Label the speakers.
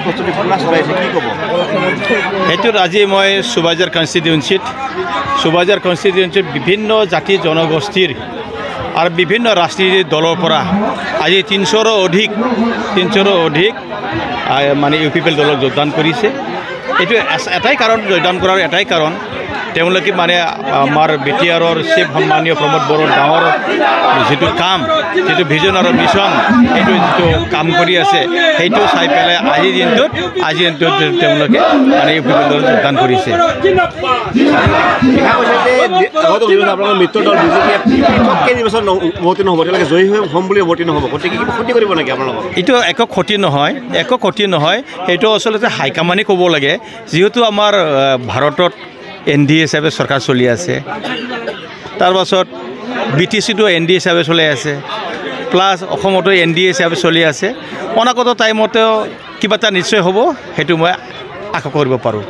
Speaker 1: প্ৰস্তুতি পূৰ্ণ চলাইছে কি ক'ব
Speaker 2: সেইটোত আজি মই সুবাইজাৰ কনষ্টিটিউয়েন্সিত বিভিন্ন জাতি জনগোষ্ঠীৰ আৰু বিভিন্ন ৰাজনীতিৰ দলৰ পৰা আজি 300ৰো অধিক মানে UPPL দলত যোগদান কৰিছে এইটো এটাই কাৰণ যোগদান কৰাৰ এটাই কাৰণ তেওঁলোকে মানে আমাৰ BTRৰ চিফ সন্মানীয় প্ৰমোদ বড়োৰ গাঁৱৰ যিটো কাম যিটো ভিজন আৰু মিছন এইটো যিটো কাম কৰি আছে সেইটো চাই পেলাই আজিৰ দিনটোত তেওঁলোকে মানে UPPL দলত যোগদান কৰিছে
Speaker 1: আপোনালোকৰ মিত্ৰ দল বিজেপিয়ে পৃথককৈ নিৰ্বাচন অৱতীৰ্ণ হ'ব তেওঁলোকে জয়ী হৈ হ'ম বুলি অৱতীৰ্ণ হ'ব গতিকে কিবা ক্ষতি কৰিব নেকি আপোনালোকক
Speaker 2: এইটো একো ক্ষতি নহয় এইটো আচলতে হাইকমাণ্ডে ক'ব লাগে যিহেতু আমাৰ ভাৰতত NDA হিচাপে চৰকাৰ চলি আছে তাৰ পাছত BTCটো NDA হিচাপে চলি আছে প্লাছ অসমতো NDA হিচাপে চলি আছে অনাগত টাইমতেও কিবা এটা নিশ্চয় হ'ব সেইটো মই আশা কৰিব পাৰোঁ